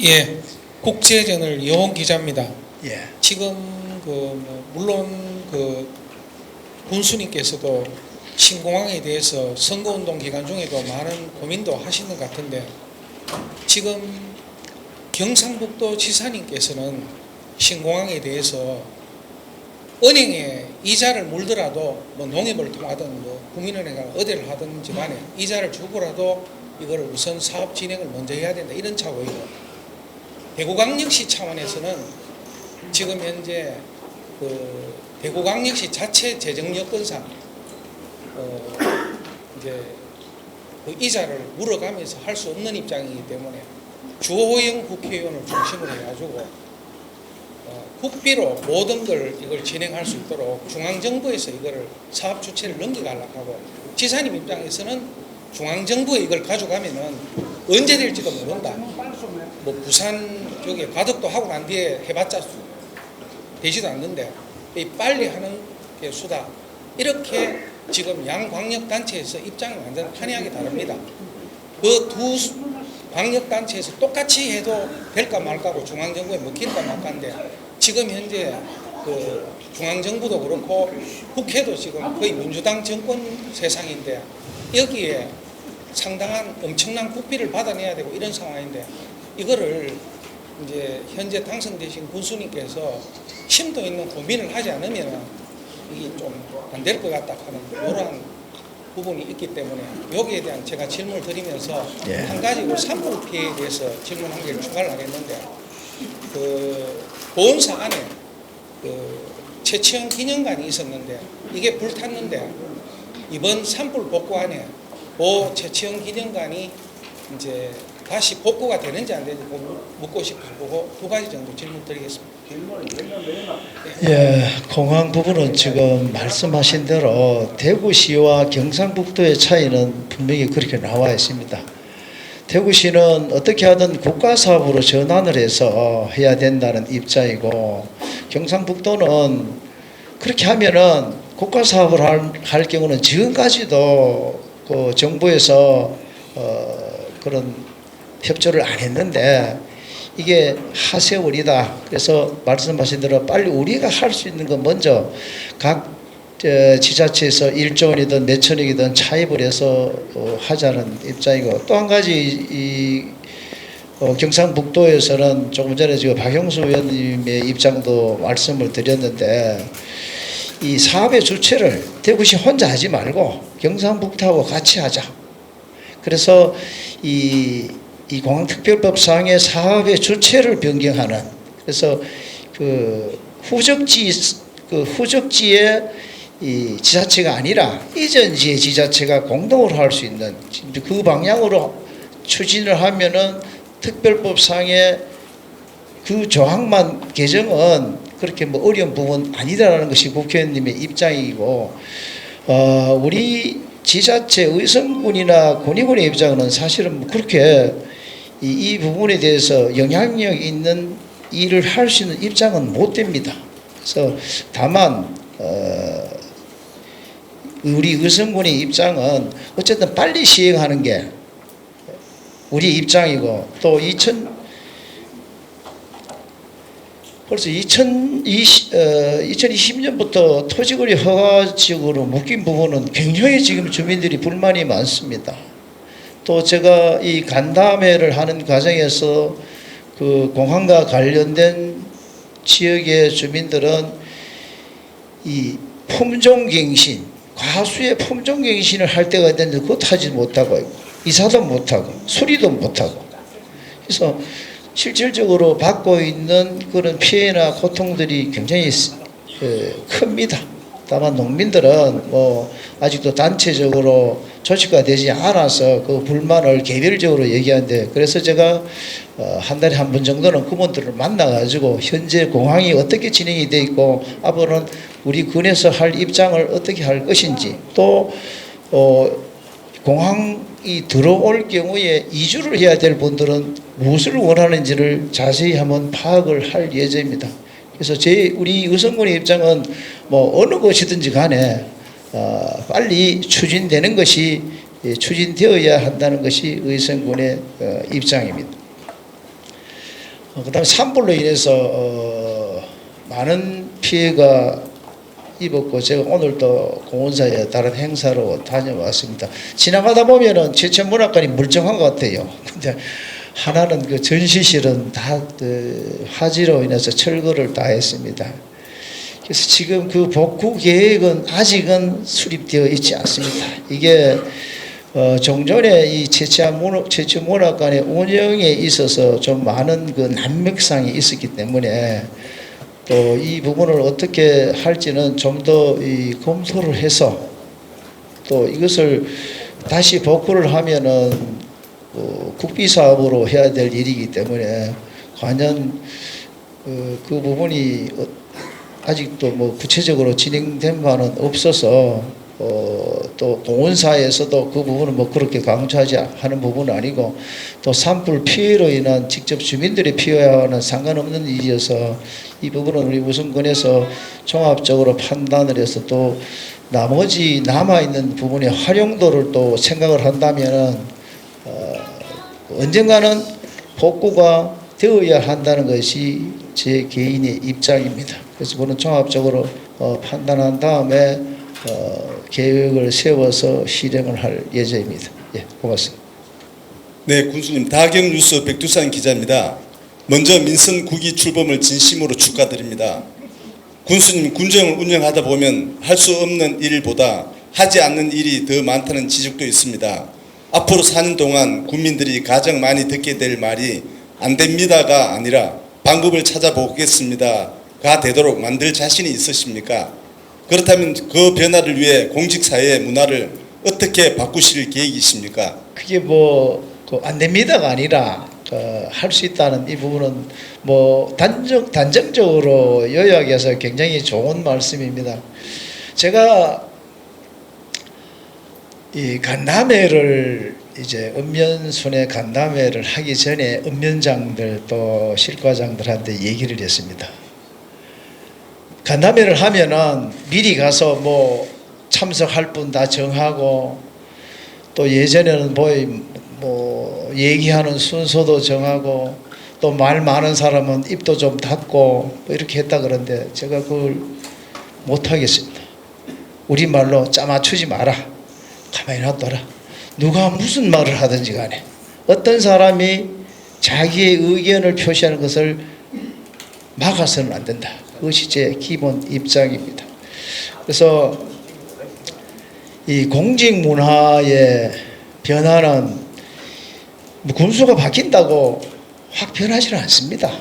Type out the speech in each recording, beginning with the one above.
예, 국제전을 이호원 기자입니다. 예. 지금 물론 군수님께서도 신공항에 대해서 선거운동 기간 중에도 많은 고민도 하시는 것 같은데, 지금 경상북도 지사님께서는 신공항에 대해서 은행에 이자를 물더라도 농협을 통하든 국민은행을 어디를 하든지 간에 이자를 주고라도 이걸 우선 사업 진행을 먼저 해야 된다, 이런 차고이고, 대구광역시 차원에서는 지금 현재 대구광역시 자체 재정 여건상 이제 이자를 물어가면서 할 수 없는 입장이기 때문에 주호영 국회의원을 중심으로 해가지고 국비로 모든 걸 이걸 진행할 수 있도록 중앙정부에서 이거를 사업 주체를 넘겨가려고 하고, 지사님 입장에서는 중앙정부에 이걸 가져가면은 언제 될지도 모른다. 부산 쪽에 과덕도 하고 난 뒤에 해봤자 되지도 않는데 빨리 하는 게 수다. 이렇게 지금 양 광역단체에서 입장이 완전 판이하게 다릅니다. 그 두 광역단체에서 똑같이 해도 될까 말까고 중앙정부에 먹힐까 말까인데, 지금 현재 중앙정부도 그렇고 국회도 지금 거의 민주당 정권 세상인데 여기에 상당한 엄청난 국비를 받아내야 되고 이런 상황인데, 이거를 이제 현재 당선되신 군수님께서 심도 있는 고민을 하지 않으면 이게 좀 안 될 것 같다 하는 이러한 부분이 있기 때문에 여기에 대한 제가 질문을 드리면서 한 가지 산불 피해에 대해서 질문 한 개를 추가를 하겠는데, 보온사 안에 최치영 기념관이 있었는데 이게 불탔는데 이번 산불 복구 안에 최치영 기념관이 이제 다시 복구가 되는지 안 되는지 묻고 싶고, 두 가지 정도 질문 드리겠습니다. 예, 공항 부분은 지금 말씀하신 대로 대구시와 경상북도의 차이는 분명히 그렇게 나와 있습니다. 대구시는 어떻게 하든 국가사업으로 전환을 해서 해야 된다는 입장이고, 경상북도는 그렇게 하면은 국가사업을 할 경우는 지금까지도 정부에서 그런 협조를 안 했는데 이게 하세월이다. 그래서 말씀하신 대로 빨리 우리가 할 수 있는 건 먼저 각 지자체에서 1조 원이든 몇천억이든 차입을 해서 하자는 입장이고, 또 한 가지 경상북도에서는 조금 전에 지금 박형수 의원님의 입장도 말씀을 드렸는데, 이 사업의 주체를 대구시 혼자 하지 말고 경상북도하고 같이 하자. 그래서 이 공항특별법상의 사업의 주체를 변경하는, 그래서 후적지의 이 지자체가 아니라 이전지의 지자체가 공동으로 할 수 있는 그 방향으로 추진을 하면은 특별법상의 그 조항만 개정은 그렇게 어려운 부분 아니다라는 것이 국회의원님의 입장이고, 우리 지자체 의성군이나 군의군의 입장은 사실은 그렇게 이 부분에 대해서 영향력 있는 일을 할 수 있는 입장은 못 됩니다. 그래서 다만 우리 의성군의 입장은 어쨌든 빨리 시행하는 게 우리 입장이고, 또 벌써 2020년부터 토지거리 허가지역으로 묶인 부분은 굉장히 지금 주민들이 불만이 많습니다. 또 제가 이 간담회를 하는 과정에서 공항과 관련된 지역의 주민들은 이 품종갱신, 과수의 품종갱신을 할 때가 있는데 그것도 하지 못하고 있고, 이사도 못하고 수리도 못하고, 그래서 실질적으로 받고 있는 그런 피해나 고통들이 굉장히 큽니다. 다만 농민들은 아직도 단체적으로 조치가 되지 않아서 그 불만을 개별적으로 얘기하는데, 그래서 제가 한 달에 한 번 정도는 그분들을 만나가지고 현재 공항이 어떻게 진행이 돼 있고 앞으로는 우리 군에서 할 입장을 어떻게 할 것인지, 또 공항이 들어올 경우에 이주를 해야 될 분들은 무엇을 원하는지를 자세히 한번 파악을 할 예정입니다. 그래서 우리 의성군의 입장은 어느 곳이든지 간에 빨리 추진되는 것이 추진되어야 한다는 것이 의성군의 입장입니다. 그다음에 산불로 인해서 많은 피해가 입었고 제가 오늘도 공원사에 다른 행사로 다녀왔습니다. 지나가다 보면은 제천문학관이 멀쩡한 것 같아요. 근데 하나는 그 전시실은 다 그 화재로 인해서 철거를 다 했습니다. 그래서 지금 그 복구 계획은 아직은 수립되어 있지 않습니다. 이게 종전에 이 제천문학관의 운영에 있어서 좀 많은 그 난맥상이 있었기 때문에 또 이 부분을 어떻게 할지는 좀 더 검토를 해서 또 이것을 다시 복구를 하면은 국비 사업으로 해야 될 일이기 때문에 과연 그 부분이 아직도 뭐 구체적으로 진행된 바는 없어서 또 공원사에서도 그 부분은 뭐 그렇게 강조하지 하는 부분은 아니고 또 산불 피해로 인한 직접 주민들의 피해와는 상관없는 일이어서 이 부분은 우리 우선권에서 종합적으로 판단을 해서 또 나머지 남아있는 부분의 활용도를 또 생각을 한다면은 언젠가는 복구가 되어야 한다는 것이 제 개인의 입장입니다. 그래서 그는 종합적으로 판단한 다음에 계획을 세워서 실행을 할 예정입니다. 예, 고맙습니다. 네, 군수님, 다경뉴스 백두산 기자입니다. 먼저 민선 9기 출범을 진심으로 축하드립니다. 군수님, 군정을 운영하다 보면 할 수 없는 일보다 하지 않는 일이 더 많다는 지적도 있습니다. 앞으로 4년 동안 국민들이 가장 많이 듣게 될 말이 안 됩니다가 아니라 방법을 찾아보겠습니다가 되도록 만들 자신이 있으십니까? 그렇다면 그 변화를 위해 공직사회의 문화를 어떻게 바꾸실 계획이십니까? 그게 뭐 안 됩니다가 아니라 할 수 있다는 이 부분은 뭐 단정적으로 요약해서 굉장히 좋은 말씀입니다. 제가 이 간담회를 이제 읍면순회 간담회를 하기 전에 읍면장들 또 실과장들한테 얘기를 했습니다. 간담회를 하면은 미리 가서 뭐 참석할 분 다 정하고 또 예전에는 뭐 얘기하는 순서도 정하고 또 말 많은 사람은 입도 좀 닫고 뭐 이렇게 했다 그러는데 제가 그걸 못 하겠습니다. 우리 말로 짜맞추지 마라. 가만히 놔둬라. 누가 무슨 말을 하든지 간에 어떤 사람이 자기의 의견을 표시하는 것을 막아서는 안 된다. 그것이 제 기본 입장입니다. 그래서 이 공직 문화의 변화는 군수가 바뀐다고 확 변하지는 않습니다.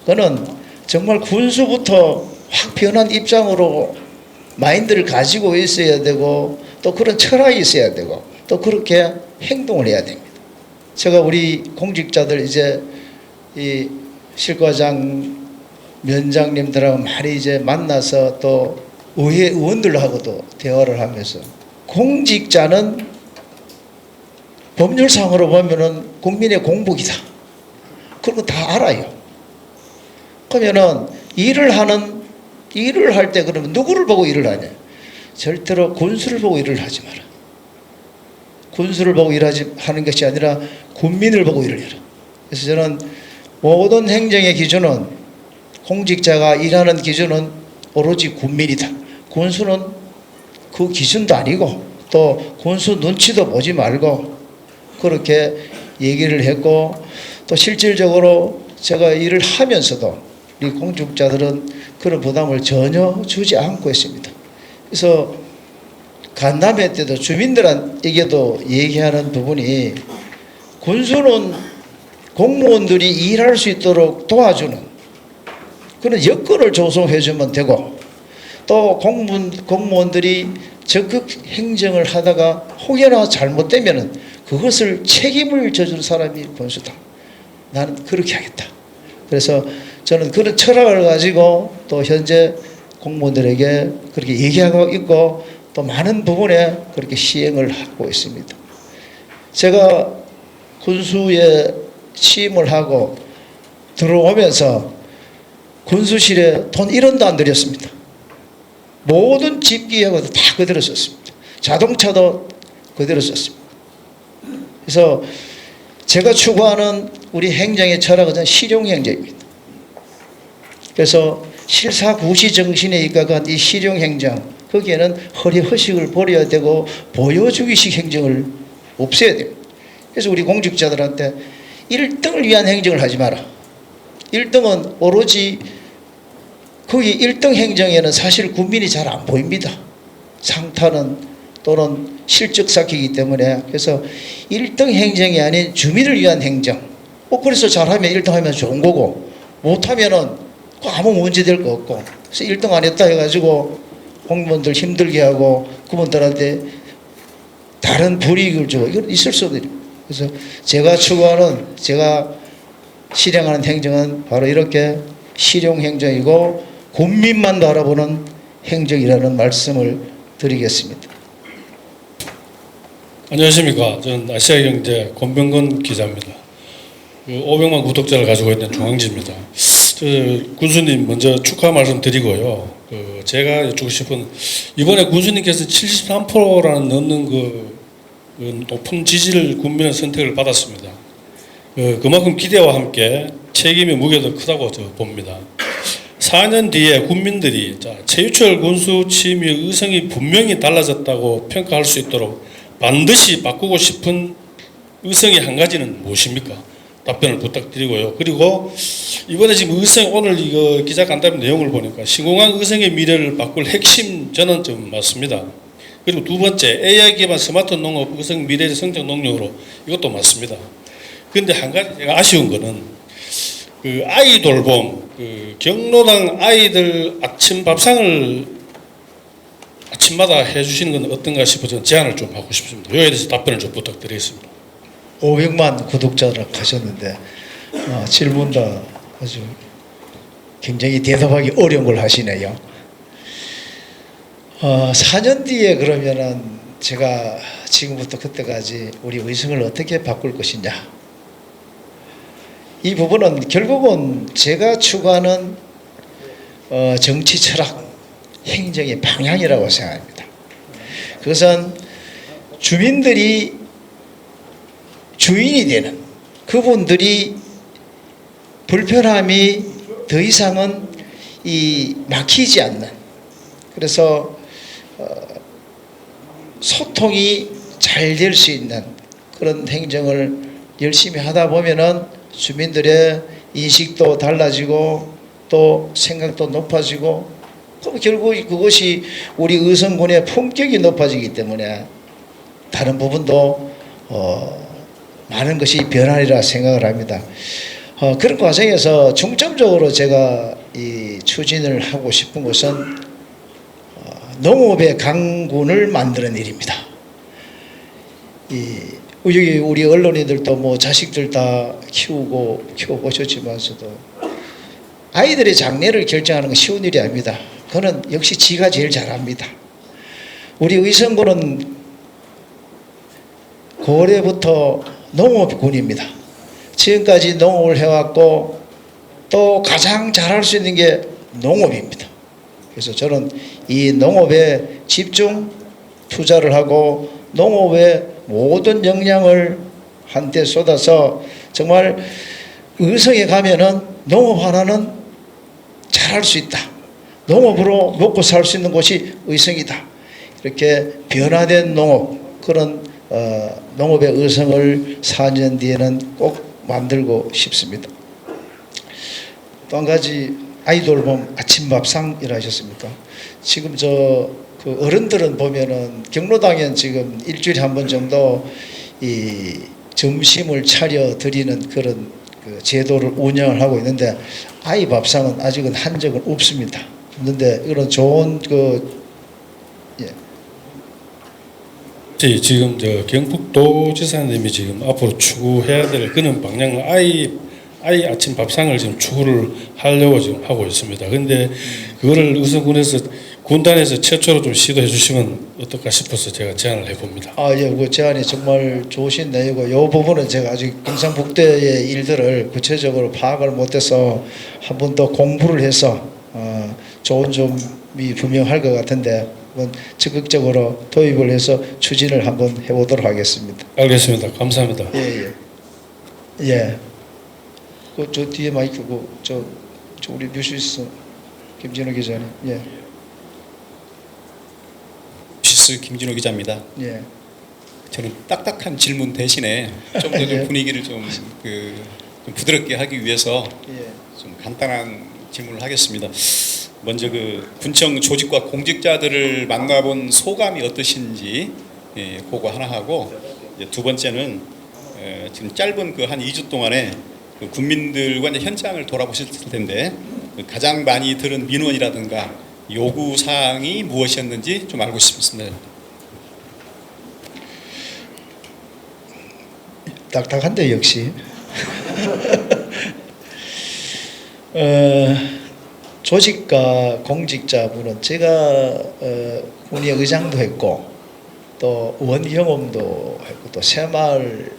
그거는 정말 군수부터 확 변한 입장으로 마인드를 가지고 있어야 되고 또 그런 철학이 있어야 되고 또 그렇게 행동을 해야 됩니다. 제가 우리 공직자들 이제 이 실과장 면장님들하고 많이 이제 만나서 또 의회 의원들하고도 대화를 하면서 공직자는 법률상으로 보면은 국민의 공복이다. 그런 거 다 알아요. 그러면은 일을 할 때 그러면 누구를 보고 일을 하냐? 절대로 군수를 보고 일을 하지 마라. 군수를 보고 하는 것이 아니라 국민을 보고 일을 해라. 그래서 저는 모든 행정의 기준은 공직자가 일하는 기준은 오로지 국민이다. 군수는 그 기준도 아니고 또 군수 눈치도 보지 말고 그렇게 얘기를 했고 또 실질적으로 제가 일을 하면서도 우리 공직자들은 그런 부담을 전혀 주지 않고 있습니다. 그래서 간담회 때도 주민들에게도 얘기하는 부분이 군수는 공무원들이 일할 수 있도록 도와주는 그런 여건을 조성해 주면 되고 또 공무원들이 적극 행정을 하다가 혹여나 잘못되면 그것을 책임을 져줄 사람이 군수다. 나는 그렇게 하겠다. 그래서 저는 그런 철학을 가지고 또 현재 공무원들에게 그렇게 얘기하고 있고 또 많은 부분에 그렇게 시행을 하고 있습니다. 제가 군수에 취임을 하고 들어오면서 군수실에 돈 1원도 안 들였습니다. 모든 집기하고도 다 그대로 썼습니다. 자동차도 그대로 썼습니다. 그래서 제가 추구하는 우리 행정의 철학은 실용행정입니다. 그래서 실사구시 정신에 입각한 이 실용행정, 거기에는 허리허식을 버려야 되고 보여주기식 행정을 없애야 됩니다. 그래서 우리 공직자들한테 1등을 위한 행정을 하지 마라. 1등은 오로지 거기 1등 행정에는 사실 국민이 잘 안 보입니다. 상타는 또는 실적 쌓기이기 때문에. 그래서 1등 행정이 아닌 주민을 위한 행정. 그래서 잘하면 1등 하면 좋은 거고, 못하면은 아무 문제 될 거 없고. 그래서 1등 안 했다 해가지고 공무원들 힘들게 하고 그분들한테 다른 불이익을 주고, 이건 있을 수 없는 일입니다. 그래서 제가 추구하는, 제가 실행하는 행정은 바로 이렇게 실용행정이고 국민만 바라보는 행정이라는 말씀을 드리겠습니다. 안녕하십니까. 저는 아시아경제 권병건 기자입니다. 500만 구독자를 가지고 있는 중앙지입니다. 군수님 먼저 축하 말씀 드리고요. 제가 여쭙고 싶은, 이번에 군수님께서 73%라는 넘는 그 높은 지지를 국민의 선택을 받았습니다. 그만큼 기대와 함께 책임의 무게도 크다고 저 봅니다. 4년 뒤에 국민들이 최유철 군수 취임의 의성이 분명히 달라졌다고 평가할 수 있도록 반드시 바꾸고 싶은 의성의 한 가지는 무엇입니까? 답변을 부탁드리고요. 그리고 이번에 지금 의성, 오늘 이거 기자 간담회 내용을 보니까 신공항 의성의 미래를 바꿀 핵심 전환점 맞습니다. 그리고 두 번째, AI 기반 스마트 농업 의성 미래의 성장 동력으로, 이것도 맞습니다. 그런데 한 가지 제가 아쉬운 거는 그 아이 돌봄, 그 경로당 아이들 아침 밥상을 아침마다 해주시는 건 어떤가 싶어서 제안을 좀 하고 싶습니다. 여기에 대해서 답변을 좀 부탁드리겠습니다. 500만 구독자를 가셨는데 질문도 아주 굉장히 대답하기 어려운 걸 하시네요. 4년 뒤에 그러면은 제가 지금부터 그때까지 우리 의성을 어떻게 바꿀 것이냐, 이 부분은 결국은 제가 추구하는 정치 철학, 행정의 방향이라고 생각합니다. 그것은 주민들이 주인이 되는, 그분들이 불편함이 더 이상은 막히지 않는, 그래서 소통이 잘 될 수 있는 그런 행정을 열심히 하다 보면은 주민들의 인식도 달라지고 또 생각도 높아지고, 그럼 결국 그것이 우리 의성군의 품격이 높아지기 때문에 다른 부분도 많은 것이 변하리라 생각을 합니다. 그런 과정에서 중점적으로 제가 이 추진을 하고 싶은 것은 농업의 강군을 만드는 일입니다. 여기 우리 언론인들도 뭐 자식들 다 키워보셨지만서도 아이들의 장래를 결정하는 건 쉬운 일이 아닙니다. 그는 역시 지가 제일 잘합니다. 우리 의성군은 고래부터 농업군입니다. 지금까지 농업을 해왔고 또 가장 잘할 수 있는 게 농업입니다. 그래서 저는 이 농업에 집중 투자를 하고 농업에 모든 역량을 한데 쏟아서 정말 의성에 가면은 농업 하나는 잘할 수 있다. 농업으로 먹고 살 수 있는 곳이 의성이다. 이렇게 변화된 농업, 그런 농업의 의성을 4년 뒤에는 꼭 만들고 싶습니다. 또 한 가지, 아이돌봄 아침밥상이라 하셨습니까? 지금 그 어른들은 보면은 경로당엔 지금 일주일에 한 번 정도 이 점심을 차려 드리는 그런 그 제도를 운영을 하고 있는데, 아이 밥상은 아직은 한 적은 없습니다. 없는데 이런 좋은 지금 경북도지사님이 지금 앞으로 추구해야 될 그런 방향을 아이 아침 밥상을 지금 추구를 하려고 지금 하고 있습니다. 그런데 그거를 의성군에서 군단에서 최초로 좀 시도해 주시면 어떨까 싶어서 제가 제안을 해봅니다. 예, 그 제안이 정말 좋으신 내용이고, 이 부분은 제가 아직 경상북도의 일들을 구체적으로 파악을 못해서 한 번 더 공부를 해서 좋은 점이 분명할 것 같은데 적극적으로 도입을 해서 추진을 한번 해보도록 하겠습니다. 알겠습니다. 감사합니다. 예. 저 뒤에 마이크고 저 우리 뉴시스 김진호 기자님. 예. 뉴시스 김진호 기자입니다. 예. 저는 딱딱한 질문 대신에 좀 더 예. 분위기를 좀 부드럽게 하기 위해서 예. 좀 간단한 질문을 하겠습니다. 먼저 그 군청 조직과 공직자들을 만나본 소감이 어떠신지 그거 하나 하고, 이제 두 번째는 지금 짧은 그 한 2주 동안에 그 국민들과 이제 현장을 돌아보셨을 텐데 그 가장 많이 들은 민원이라든가 요구 사항이 무엇이었는지 좀 알고 싶습니다. 딱딱한데 역시. 조직과 공직자분은 제가 군의 의장도 했고 또 의원 경험도 했고 또 새마을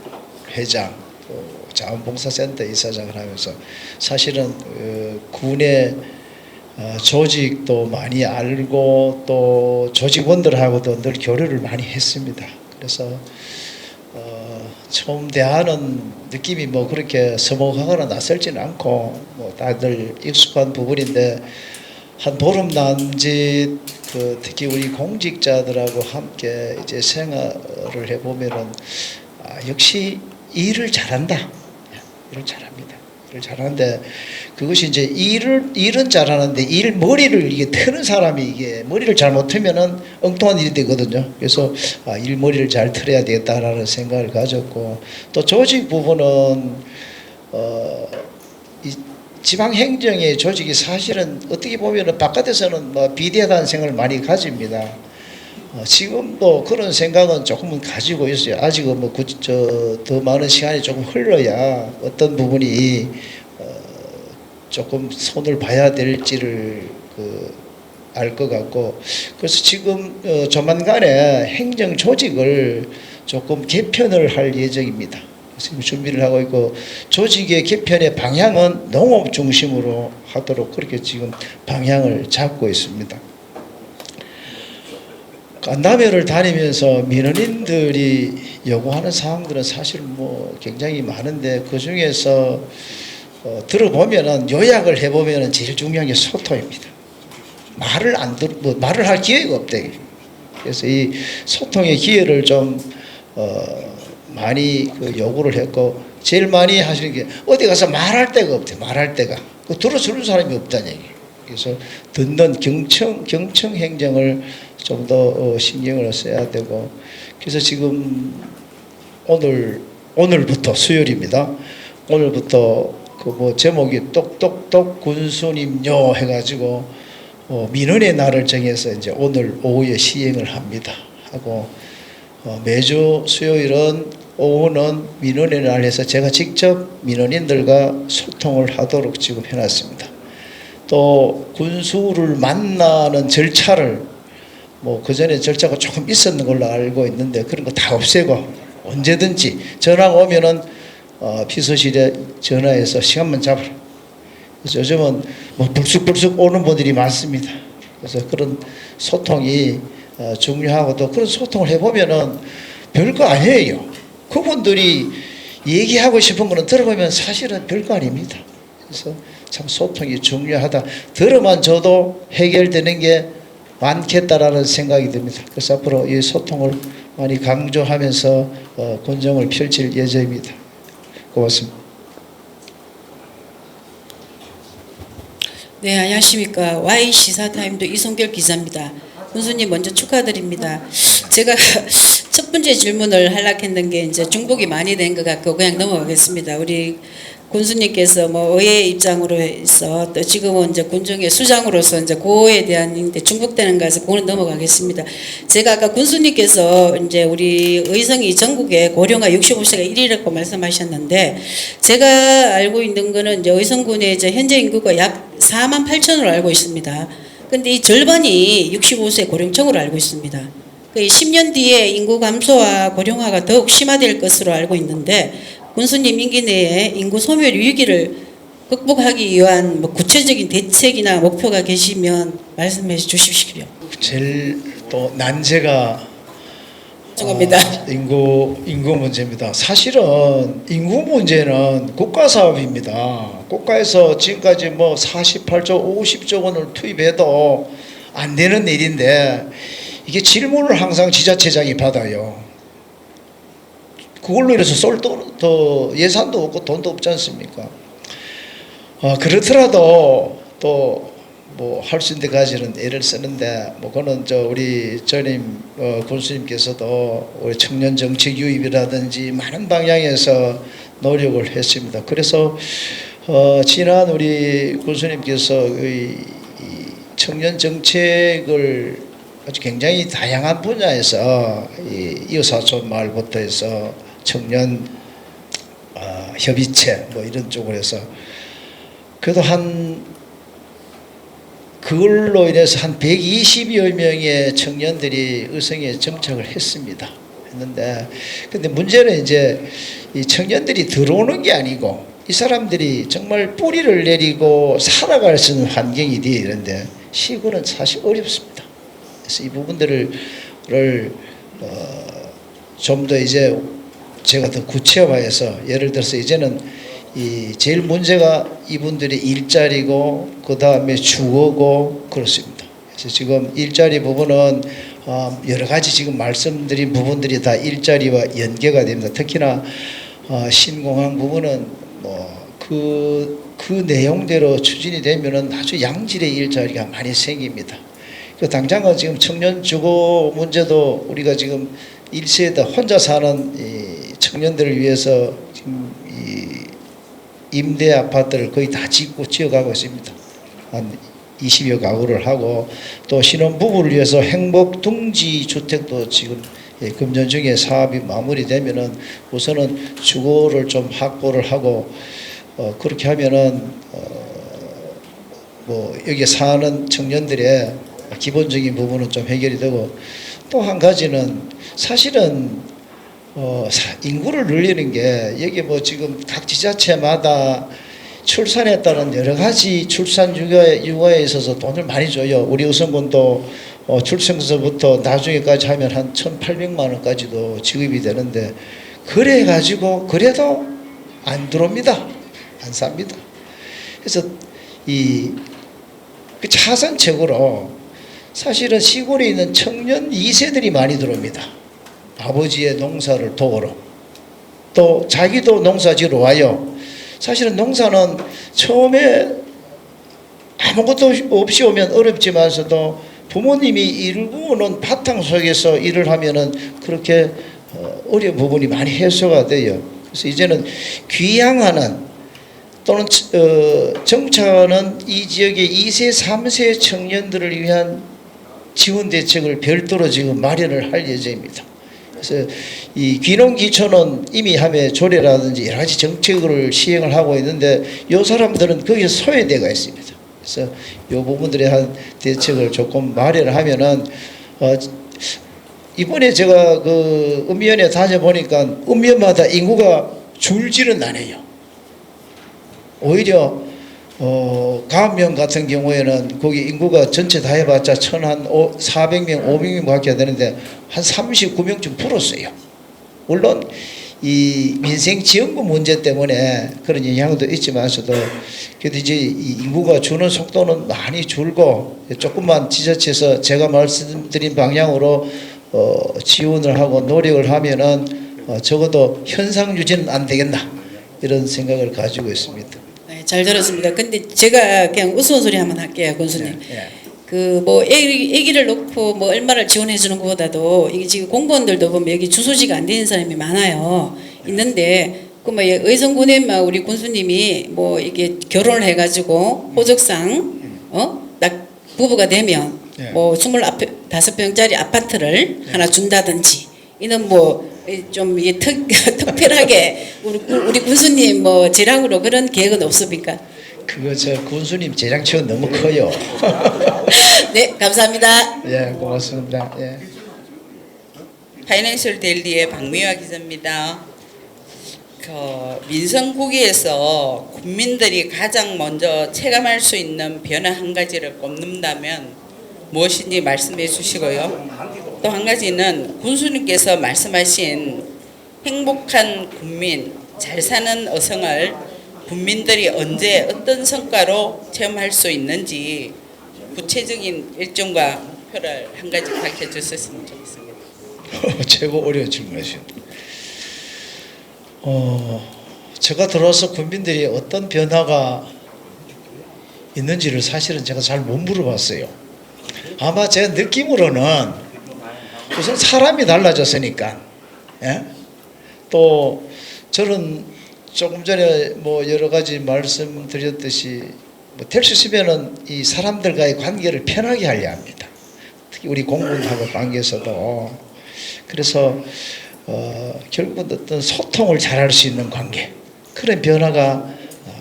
회장 또 자원봉사센터 이사장을 하면서 사실은 군의 조직도 많이 알고 또 조직원들하고도 늘 교류를 많이 했습니다. 그래서 처음 대하는 느낌이 뭐 그렇게 서먹하거나 낯설지는 않고 뭐 다들 익숙한 부분인데 한 보름 남짓 특히 우리 공직자들하고 함께 이제 생활을 해보면은 역시 일을 잘한다. 일을 잘합니다. 일을 잘하는데 그것이 이제 일은 잘하는데 일 머리를 이게 트는 사람이 이게 머리를 잘못 트면은 엉뚱한 일이 되거든요. 그래서 일 머리를 잘 틀어야 되겠다라는 생각을 가졌고 또 조직 부분은 이 지방 행정의 조직이 사실은 어떻게 보면은 바깥에서는 뭐 비대하다는 생각을 많이 가집니다. 지금도 그런 생각은 조금은 가지고 있어요. 아직은 뭐 더 많은 시간이 조금 흘러야 어떤 부분이 조금 손을 봐야 될지를 알 것 같고, 그래서 지금 조만간에 행정 조직을 조금 개편을 할 예정입니다. 지금 준비를 하고 있고 조직의 개편의 방향은 농업 중심으로 하도록 그렇게 지금 방향을 잡고 있습니다. 간담회를 다니면서 민원인들이 요구하는 사항들은 사실 뭐 굉장히 많은데 그 중에서 들어보면은 요약을 해보면은 제일 중요한 게 소통입니다. 말을 할 기회가 없대. 그래서 이 소통의 기회를 좀 많이 요구를 했고 제일 많이 하시는 게 어디 가서 말할 데가 없대. 말할 데가 들어주는 사람이 없다는 얘기. 그래서 듣는 경청 행정을 좀 더 신경을 써야 되고, 그래서 지금 오늘부터 수요일입니다. 오늘부터 그 뭐 제목이 똑똑똑 군수님요 해가지고 민원의 날을 정해서 이제 오늘 오후에 시행을 합니다. 하고 매주 수요일은 오후는 민원의 날 해서 제가 직접 민원인들과 소통을 하도록 지금 해놨습니다. 또 군수를 만나는 절차를 뭐 그전에 절차가 조금 있었는 걸로 알고 있는데 그런 거 다 없애고 언제든지 전화가 오면은 비서실에 전화해서 시간만 잡으라. 그래서 요즘은 뭐 불쑥불쑥 오는 분들이 많습니다. 그래서 그런 소통이 중요하고 또 그런 소통을 해보면은 별거 아니에요. 그분들이 얘기하고 싶은 거는 들어보면 사실은 별거 아닙니다. 그래서 참 소통이 중요하다. 들어만 줘도 해결되는 게 많겠다라는 생각이 듭니다. 그래서 앞으로 이 소통을 많이 강조하면서 군정을 펼칠 예정입니다. 고맙습니다. 네, 안녕하십니까. Y시사타임도 이송별 기자입니다. 군수님 먼저 축하드립니다. 제가 첫 번째 질문을 하려고 했는 게 이제 중복이 많이 된 것 같고 그냥 넘어가겠습니다. 우리 군수님께서 뭐 의회 입장으로 해서 또 지금은 이제 군정의 수장으로서 이제 그에 대한 이제 중복되는 것에서 그거는 넘어가겠습니다. 제가 아까 군수님께서 이제 우리 의성이 전국에 고령화 65세가 1위라고 말씀하셨는데 제가 알고 있는 거는 이제 의성군의 이제 현재 인구가 약 4만 8천으로 알고 있습니다. 근데 이 절반이 65세 고령층으로 알고 있습니다. 10년 뒤에 인구 감소와 고령화가 더욱 심화될 것으로 알고 있는데 군수님 임기 내에 인구 소멸 위기를 극복하기 위한 뭐 구체적인 대책이나 목표가 계시면 말씀해 주십시오. 제일 또 난제가 죄송합니다. 인구 문제입니다. 사실은 인구 문제는 국가 사업입니다. 국가에서 지금까지 뭐 48조, 50조 원을 투입해도 안 되는 일인데 이게 질문을 항상 지자체장이 받아요. 그걸로 인해서 더 예산도 없고 돈도 없지 않습니까? 그렇더라도 또 뭐 할 수 있는 데까지는 애를 쓰는데 뭐 그거는 우리 전임 군수님께서도 우리 청년 정책 유입이라든지 많은 방향에서 노력을 했습니다. 그래서 지난 우리 군수님께서 이 청년 정책을 아주 굉장히 다양한 분야에서 이웃사촌 마을부터 해서 청년 협의체 뭐 이런 쪽으로 해서 그래도 그걸로 인해서 한 120여 명의 청년들이 의성에 정착을 했는데 근데 문제는 이제 이 청년들이 들어오는 게 아니고 이 사람들이 정말 뿌리를 내리고 살아갈 수 있는 환경이 되어야 되는데 시골은 사실 어렵습니다. 그래서 이 부분들을 좀 더 이제 제가 더 구체화해서 예를 들어서 이제는 제일 문제가 이분들의 일자리고 그 다음에 주거고 그렇습니다. 그래서 지금 일자리 부분은 여러 가지 지금 말씀드린 부분들이 다 일자리와 연계가 됩니다. 특히나 신공항 부분은 뭐 그 내용대로 추진이 되면은 아주 양질의 일자리가 많이 생깁니다. 당장은 지금 청년 주거 문제도 우리가 지금 1세대 혼자 사는 이 청년들을 위해서 지금 임대 아파트를 거의 다 지어가고 있습니다. 한 20여 가구를 하고 또 신혼부부를 위해서 행복둥지 주택도 지금 금전 중에 사업이 마무리되면은 우선은 주거를 좀 확보를 하고 그렇게 하면은 뭐 여기 사는 청년들의 기본적인 부분은 좀 해결이 되고 또 한 가지는 사실은 인구를 늘리는 게 여기 뭐 지금 각 지자체마다 출산에 따른 여러 가지 출산 육아에 있어서 돈을 많이 줘요. 우리 의성군도 출생서부터 나중에까지 하면 한 1,800만 원까지도 지급이 되는데 그래 가지고 그래도 안 들어옵니다. 안 삽니다. 그래서 그 차선책으로 사실은 시골에 있는 청년 2세들이 많이 들어옵니다. 아버지의 농사를 도우러 또 자기도 농사지러 와요. 사실은 농사는 처음에 아무것도 없이 오면 어렵지만서도 부모님이 일구는 바탕 속에서 일을 하면은 그렇게 어려운 부분이 많이 해소가 돼요. 그래서 이제는 귀향하는 또는 정착하는 이 지역의 2세, 3세 청년들을 위한 지원 대책을 별도로 지금 마련을 할 예정입니다. 그래서 이 귀농귀촌은 이미 함에 조례라든지 여러 가지 정책을 시행을 하고 있는데 이 사람들은 거기에 소외되어 있습니다. 그래서 이 부분들에 한 대책을 조금 마련을 하면은 이번에 제가 그 읍면에 다녀보니까 읍면마다 인구가 줄지는 않아요. 오히려 가암면 같은 경우에는 거기 인구가 전체 다 해봤자 400명, 500명 밖에 되는데 한 39명쯤 불었어요. 물론 이 민생지원금 문제 때문에 그런 영향도 있지만서도 그래도 이제 이 인구가 주는 속도는 많이 줄고 조금만 지자체에서 제가 말씀드린 방향으로 지원을 하고 노력을 하면은 적어도 현상 유지는 안 되겠나 이런 생각을 가지고 있습니다. 네, 잘 들었습니다. 근데 제가 그냥 우스운 소리 한번 할게요, 군수님. 네. 그 뭐 애기를 놓고 뭐 얼마를 지원해 주는 것보다도 이게 지금 공무원들도 보면 여기 주소지가 안 되는 사람이 많아요. 있는데 그 뭐 의성군에 우리 군수님이 뭐 이게 결혼을 해가지고 호적상 딱 부부가 되면 뭐 25평짜리 아파트를 하나 준다든지 이는 뭐 좀 특별하게 우리 군수님 뭐 재량으로 그런 계획은 없습니까? 그거 저 군수님 재량치가 너무 커요. 네, 감사합니다. 예, 고맙습니다. 예. 파이낸셜 데일리의 박미화 기자입니다. 민선국에서 국민들이 가장 먼저 체감할 수 있는 변화 한 가지를 꼽는다면 무엇인지 말씀해 주시고요. 또 한 가지는 군수님께서 말씀하신 행복한 국민, 잘 사는 어성을 국민들이 언제 어떤 성과로 체험할 수 있는지 구체적인 일정과 표를 한 가지 밝혀주셨으면 좋겠습니다. 최고 어려운 질문이십니다. 제가 들어와서 국민들이 어떤 변화가 있는지를 사실은 제가 잘 못 물어봤어요. 아마 제 느낌으로는 우선 사람이 달라졌으니까, 예? 또 저는 조금 전에 뭐 여러 가지 말씀드렸듯이 뭐 될 수 있으면은 이 사람들과의 관계를 편하게 하려 합니다. 특히 우리 공무원하고 관계에서도. 그래서 결국은 어떤 소통을 잘할 수 있는 관계, 그런 변화가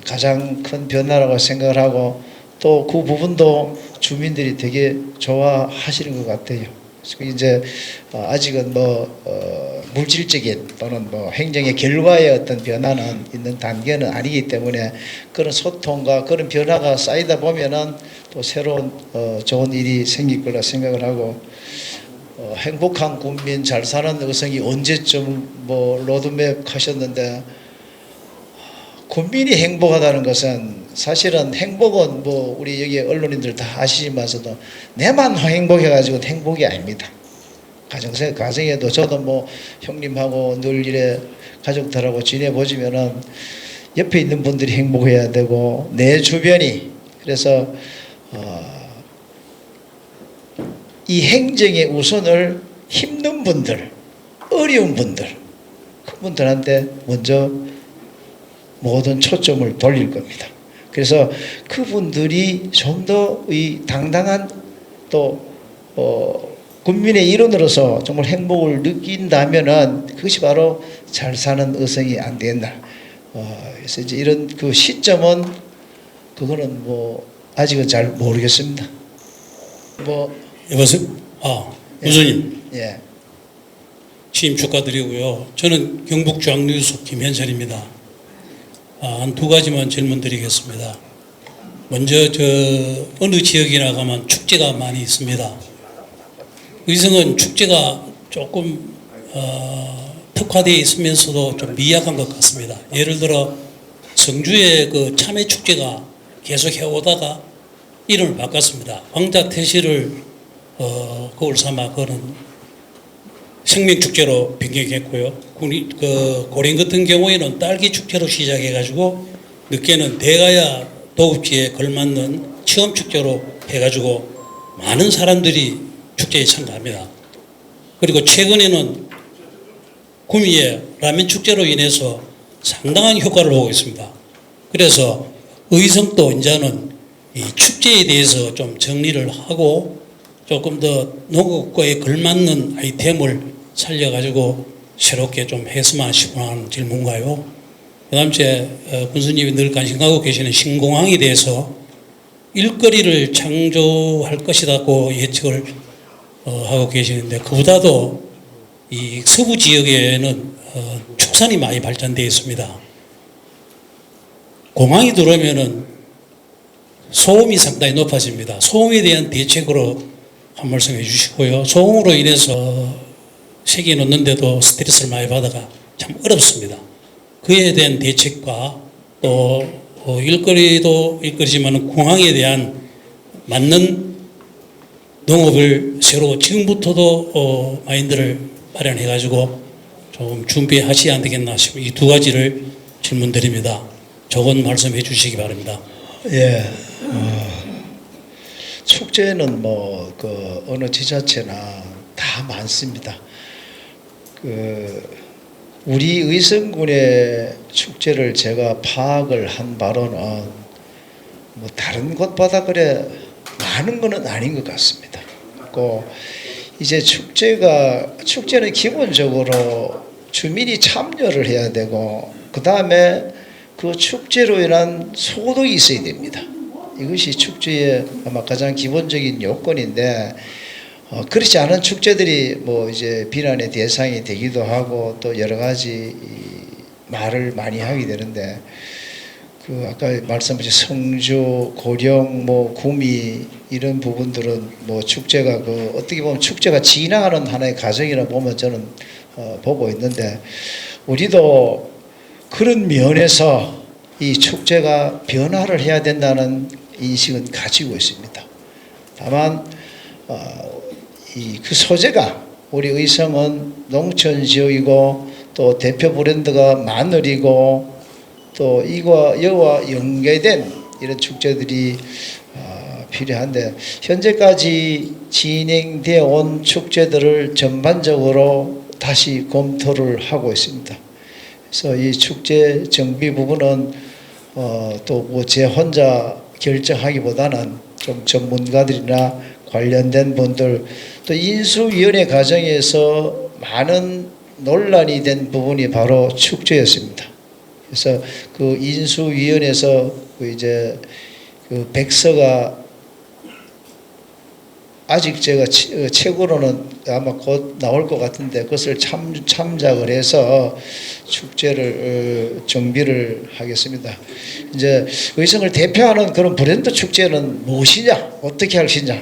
가장 큰 변화라고 생각을 하고, 또 그 부분도 주민들이 되게 좋아하시는 것 같아요. 그래서 이제 아직은 뭐 물질적인 또는 뭐 행정의 결과의 어떤 변화는 있는 단계는 아니기 때문에 그런 소통과 그런 변화가 쌓이다 보면은 또 새로운 좋은 일이 생길 거라 생각을 하고, 행복한 국민, 잘 사는 의성이 언제쯤 뭐 로드맵 하셨는데, 국민이 행복하다는 것은 사실은 행복은 뭐 우리 여기 언론인들 다 아시지만서도 내만 행복해가지고 행복이 아닙니다. 가정에도 저도 뭐 형님하고 늘 이래 가족들하고 지내보시면은 옆에 있는 분들이 행복해야 되고 내 주변이, 그래서 이 행정의 우선을 힘든 분들, 어려운 분들, 그분들한테 먼저 모든 초점을 돌릴 겁니다. 그래서 그분들이 좀 더 이 당당한 또 국민의 일원으로서 정말 행복을 느낀다면은 그것이 바로 잘 사는 의성이 안 된다. 그래서 이제 이런 그 시점은 그거는 뭐 아직은 잘 모르겠습니다. 뭐 여보세요? 군수님 예. 취임 축하드리고요. 저는 경북 중앙뉴스 김현철입니다. 한 두 가지만 질문 드리겠습니다. 먼저 어느 지역이나 가면 축제가 많이 있습니다. 의성은 축제가 조금 특화되어 있으면서도 좀 미약한 것 같습니다. 예를 들어 성주의 그 참외 축제가 계속 해오다가 이름을 바꿨습니다. 황자태시를 거울 삼아 그는 생명축제로 변경했고요. 고령 같은 경우에는 딸기 축제로 시작해가지고 늦게는 대가야 도읍지에 걸맞는 체험축제로 해가지고 많은 사람들이 축제에 참가합니다. 그리고 최근에는 구미의 라면 축제로 인해서 상당한 효과를 보고 있습니다. 그래서 의성도 이제는 이 축제에 대해서 좀 정리를 하고 조금 더 농업과에 걸맞는 아이템을 살려가지고 새롭게 좀 했으면 하는 질문가요. 그 다음 군수님이 늘 관심 갖고 계시는 신공항에 대해서 일거리를 창조할 것이라고 예측을 하고 계시는데, 그보다도 이 서부 지역에는 축산이 많이 발전되어 있습니다. 공항이 들어오면은 소음이 상당히 높아집니다. 소음에 대한 대책으로 한 말씀 해주시고요. 소음으로 인해서 세계 놓는데도 스트레스를 많이 받아가 참 어렵습니다. 그에 대한 대책과 또 일거리도 일거리지만 공항에 대한 맞는 농업을 새로 지금부터도 마인드를 마련해 가지고 좀 준비하셔야 안 되겠나 싶어요. 이 두 가지를 질문드립니다. 조건 말씀해 주시기 바랍니다. 예. 축제는 뭐 어느 지자체나 다 많습니다. 우리 의성군의 축제를 제가 파악을 한 바로는 뭐 다른 곳보다 그래 많은 것은 아닌 것 같습니다. 이제 축제는 기본적으로 주민이 참여를 해야 되고, 그 다음에 그 축제로 인한 소득이 있어야 됩니다. 이것이 축제의 아마 가장 기본적인 요건인데, 그렇지 않은 축제들이 뭐 이제 비난의 대상이 되기도 하고 또 여러 가지 말을 많이 하게 되는데, 그 아까 말씀하신 성주, 고령, 뭐 구미 이런 부분들은 뭐 축제가 그 어떻게 보면 축제가 지나가는 하나의 과정이라 보면 저는 보고 있는데 우리도 그런 면에서 이 축제가 변화를 해야 된다는 인식은 가지고 있습니다. 다만 그 소재가 우리 의성은 농촌 지역이고 또 대표 브랜드가 마늘이고 또 이와 여와 연계된 이런 축제들이 필요한데 현재까지 진행되어 온 축제들을 전반적으로 다시 검토를 하고 있습니다. 그래서 이 축제 정비 부분은 또 뭐 제 혼자 결정하기보다는 좀 전문가들이나 관련된 분들 또 인수위원회 과정에서 많은 논란이 된 부분이 바로 축제였습니다. 그래서 그 인수위원회에서 이제 그 백서가 아직 제가 책으로는 아마 곧 나올 것 같은데 그것을 참작을 해서 축제를 정비를 하겠습니다. 이제 의성을 대표하는 그런 브랜드 축제는 무엇이냐, 어떻게 할 것이냐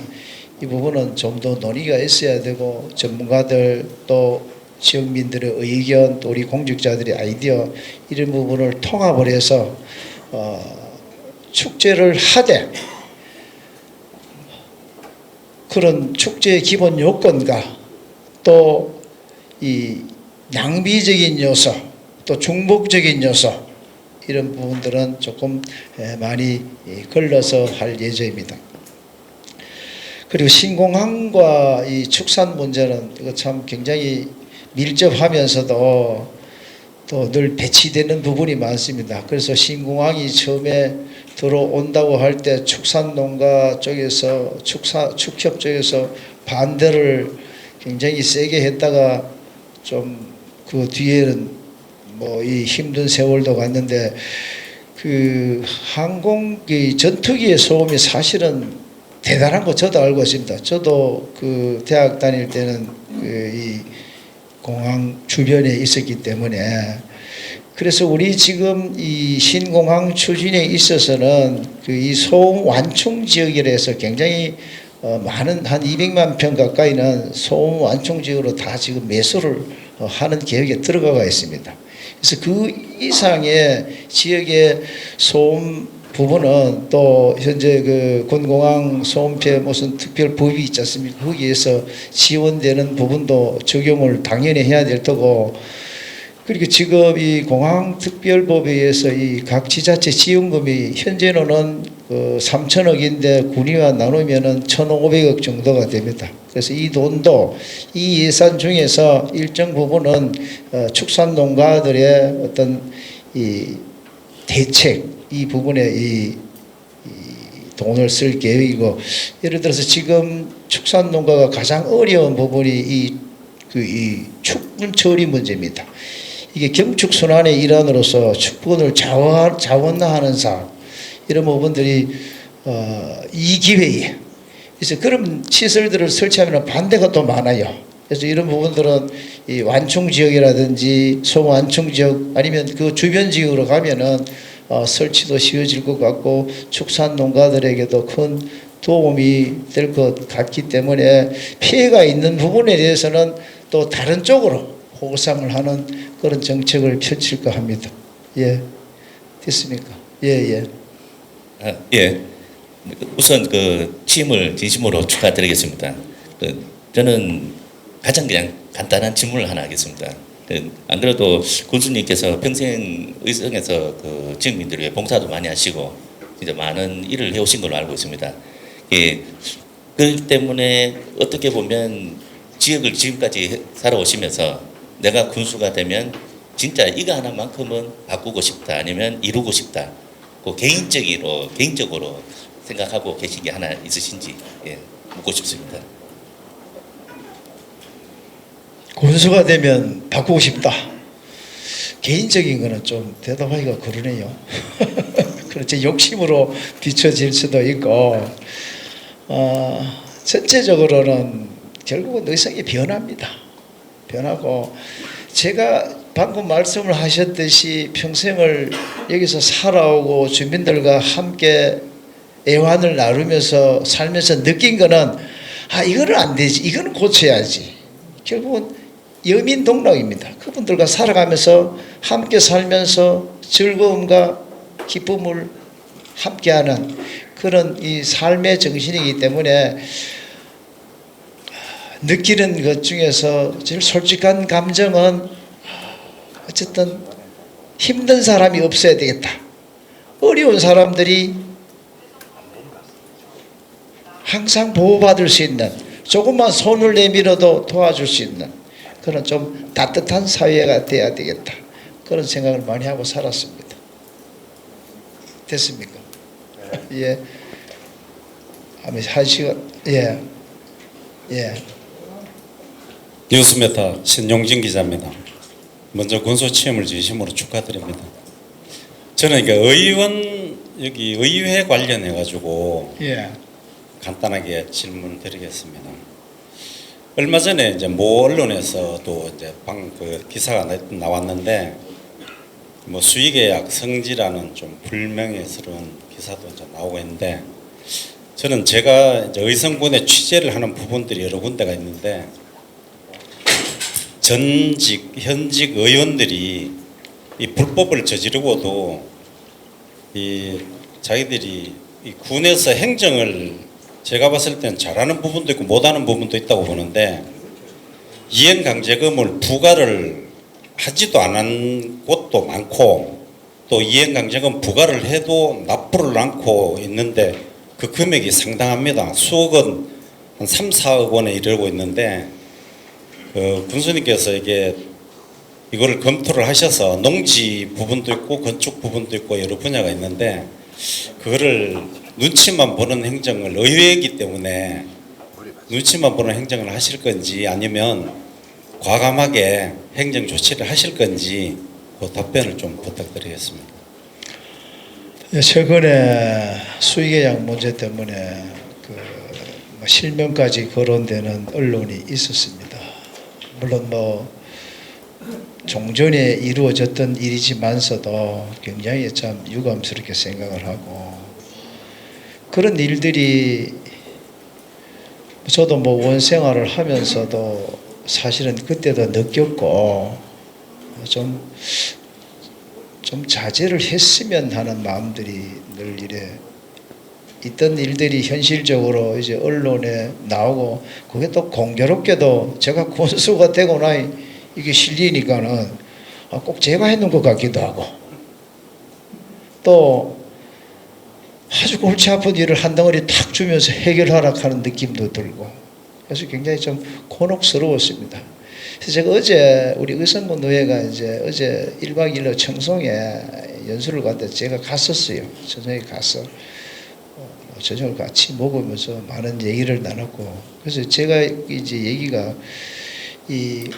이 부분은 좀 더 논의가 있어야 되고 전문가들 또 지역민들의 의견 또 우리 공직자들의 아이디어 이런 부분을 통합을 해서 축제를 하되 그런 축제의 기본 요건과 또 이 낭비적인 요소 또 중복적인 요소 이런 부분들은 조금 많이 걸러서 할 예정입니다. 그리고 신공항과 이 축산 문제는 이거 참 굉장히 밀접하면서도 또 늘 배치되는 부분이 많습니다. 그래서 신공항이 처음에 들어온다고 할 때 축산농가 쪽에서 축협 쪽에서 반대를 굉장히 세게 했다가 좀 그 뒤에는 뭐 이 힘든 세월도 갔는데 그 항공기 전투기의 소음이 사실은 대단한 거 저도 알고 있습니다. 저도 그 대학 다닐 때는 이 공항 주변에 있었기 때문에 그래서 우리 지금 이 신공항 추진에 있어서는 그 이 소음 완충 지역이라 해서 굉장히 많은 한 200만 평 가까이는 소음 완충 지역으로 다 지금 매수를 하는 계획에 들어가 있습니다. 그래서 그 이상의 지역의 소음 부분은 또 현재 그 군공항 소음피해 무슨 특별 법이 있지 않습니까? 거기에서 지원되는 부분도 적용을 당연히 해야 될 테고 그리고 지금 이 공항특별법에 의해서 이 각 지자체 지원금이 현재로는 그 3천억인데 군위와 나누면은 1,500억 정도가 됩니다. 그래서 이 돈도 이 예산 중에서 일정 부분은 축산농가들의 어떤 이 대책 이 부분에 이 돈을 쓸 계획이고 예를 들어서 지금 축산농가가 가장 어려운 부분이 이 축분 처리 문제입니다. 이게 경축순환의 일환으로서 축분을 자원화하는 사업 이런 부분들이 이 기회에 그래서 그런 시설들을 설치하면 반대가 또 많아요. 그래서 이런 부분들은 이 완충 지역이라든지 소완충 지역 아니면 그 주변 지역으로 가면은 설치도 쉬워질 것 같고 축산 농가들에게도 큰 도움이 될 것 같기 때문에 피해가 있는 부분에 대해서는 또 다른 쪽으로 보상을 하는 그런 정책을 펼칠까 합니다. 예, 됐습니까? 예. 예. 우선 그 취임을 진심으로 축하드리겠습니다. 저는 가장 그냥 간단한 질문을 하나 하겠습니다. 안 그래도 군수님께서 평생 의성에서 그 지역민들을 위해 봉사도 많이 하시고 진짜 많은 일을 해오신 걸로 알고 있습니다. 예, 그렇기 때문에 어떻게 보면 지역을 지금까지 살아오시면서 내가 군수가 되면 진짜 이거 하나만큼은 바꾸고 싶다 아니면 이루고 싶다 그 개인적으로 생각하고 계신 게 하나 있으신지 묻고 싶습니다. 군수가 되면 바꾸고 싶다. 개인적인 거는 좀 대답하기가 그러네요. 그렇지 욕심으로 비춰질 수도 있고 전체적으로는 결국은 의성이 변합니다. 변하고 제가 방금 말씀을 하셨듯이 평생을 여기서 살아오고 주민들과 함께 애환을 나누면서 살면서 느낀 거는 이거는 안 되지, 이거는 고쳐야지. 결국은 여민동락입니다. 그분들과 살아가면서 함께 살면서 즐거움과 기쁨을 함께하는 그런 이 삶의 정신이기 때문에 느끼는 것 중에서 제일 솔직한 감정은 어쨌든 힘든 사람이 없어야 되겠다. 어려운 사람들이 항상 보호받을 수 있는, 조금만 손을 내밀어도 도와줄 수 있는 그런 좀 따뜻한 사회가 돼야 되겠다. 그런 생각을 많이 하고 살았습니다. 됐습니까? 예. 한 시간. 예. 예. 뉴스메타 신용진 기자입니다. 먼저 군소 취임을 진심으로 축하드립니다. 저는 이게 여기 의회 관련해 가지고 예. 간단하게 질문을 드리겠습니다. 얼마 전에 이제 모 언론에서도 이제 그 기사가 나왔는데 뭐 수의계약 성지라는 좀 불명예스러운 기사도 이제 나오고 있는데 저는 제가 이제 의성군에 취재를 하는 부분들이 여러 군데가 있는데 현직 의원들이 이 불법을 저지르고도 이 자기들이 이 군에서 행정을 제가 봤을 땐 잘하는 부분도 있고 못하는 부분도 있다고 보는데 이행강제금을 부과를 하지도 않은 곳도 많고 또 이행강제금 부과를 해도 납부를 않고 있는데 그 금액이 상당합니다. 수억 원, 한 3, 4억 원에 이르고 있는데 군수님께서 이거를 검토를 하셔서 농지 부분도 있고 건축 부분도 있고 여러 분야가 있는데 그거를 눈치만 보는 행정을 의회이기 때문에 눈치만 보는 행정을 하실 건지 아니면 과감하게 행정 조치를 하실 건지 그 답변을 좀 부탁드리겠습니다. 최근에 수의계약 문제 때문에 실명까지 거론되는 언론이 있었습니다. 물론 종전에 이루어졌던 일이지만서도 굉장히 참 유감스럽게 생각을 하고 그런 일들이 저도 원생활을 하면서도 사실은 그때도 느꼈고 좀 자제를 했으면 하는 마음들이 늘 이래 있던 일들이 현실적으로 이제 언론에 나오고 그게 또 공교롭게도 제가 군수가 되고 나니 이게 실리니까는 꼭 제가 했는 것 같기도 하고 또 아주 골치 아픈 일을 한 덩어리 탁 주면서 해결하라 하는 느낌도 들고 그래서 굉장히 좀 곤혹스러웠습니다. 그래서 제가 어제 우리 의성군 의회가 이제 어제 1박 2일로 청송에 연수를 갔다 제가 갔었어요. 저녁에 가서 저녁을 같이 먹으면서 많은 얘기를 나눴고 그래서 제가 이제 얘기가 이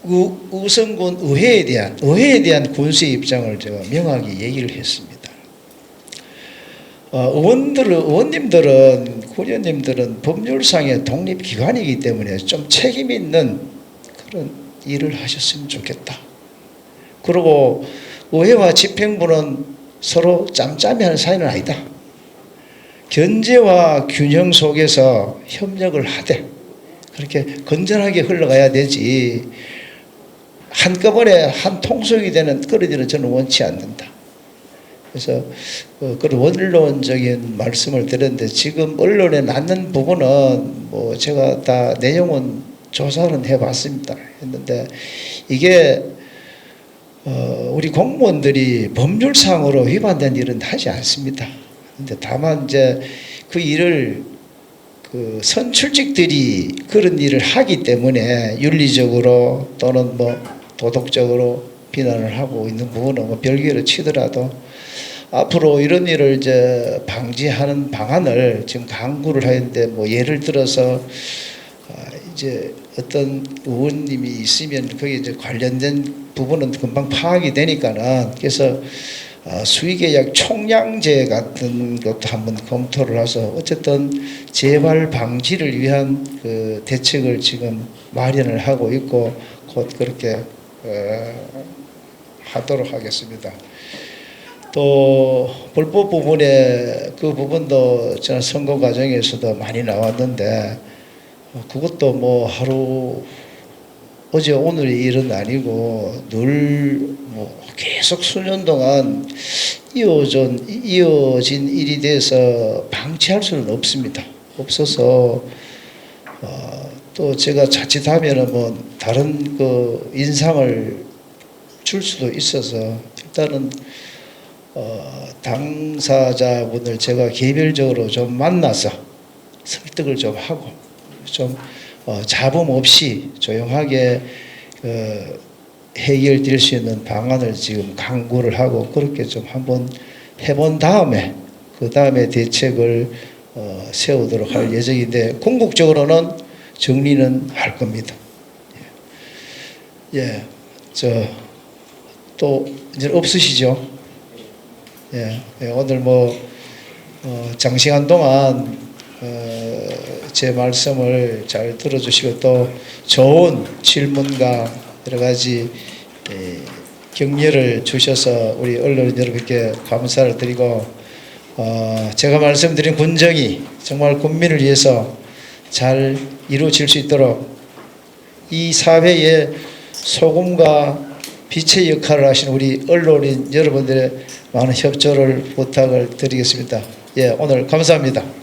의성군 의회에 대한 군수의 입장을 제가 명확히 얘기를 했습니다. 의원님들은 군의원님들은 법률상의 독립기관이기 때문에 좀 책임 있는 그런 일을 하셨으면 좋겠다. 그리고 의회와 집행부는 서로 짬짬이하는 사이는 아니다. 견제와 균형 속에서 협력을 하되 그렇게 건전하게 흘러가야 되지 한꺼번에 한 통속이 되는 그런 일은 저는 원치 않는다. 그래서 그런 원론적인 말씀을 드렸는데 지금 언론에 났는 부분은 제가 다 내용은 조사는 해봤습니다. 했는데 이게 우리 공무원들이 법률상으로 위반된 일은 하지 않습니다. 근데 다만 이제 그 일을 선출직들이 그런 일을 하기 때문에 윤리적으로 또는 도덕적으로 비난을 하고 있는 부분은 별개로 치더라도 앞으로 이런 일을 이제 방지하는 방안을 지금 강구를 하는데 예를 들어서 이제 어떤 의원님이 있으면 거기에 이제 관련된 부분은 금방 파악이 되니까는 그래서 수의계약 총량제 같은 것도 한번 검토를 해서 어쨌든 재발 방지를 위한 그 대책을 지금 마련을 하고 있고 곧 그렇게 하도록 하겠습니다. 또 불법 부분에 그 부분도 저는 선거 과정에서도 많이 나왔는데 그것도 뭐 하루 어제 오늘의 일은 아니고 늘 뭐 계속 수년 동안 이어진 일이 돼서 방치할 수는 없습니다. 없어서 또 제가 자칫하면은 뭐 다른 그 인상을 줄 수도 있어서 일단은 당사자분을 제가 개별적으로 좀 만나서 설득을 좀 하고 좀 잡음 없이 조용하게 해결될 수 있는 방안을 지금 강구를 하고 그렇게 좀 한번 해본 다음에 그 다음에 대책을 세우도록 할 예정인데 궁극적으로는 정리는 할 겁니다. 예, 또 이제 없으시죠? 예, 오늘 뭐 장시간 동안 제 말씀을 잘 들어주시고 또 좋은 질문과 여러 가지 격려를 주셔서 우리 언론 여러분께 감사를 드리고 제가 말씀드린 군정이 정말 국민을 위해서 잘 이루어질 수 있도록 이 사회에 소금과 빛의 역할을 하시는 우리 언론인 여러분들의 많은 협조를 부탁을 드리겠습니다. 예, 오늘 감사합니다.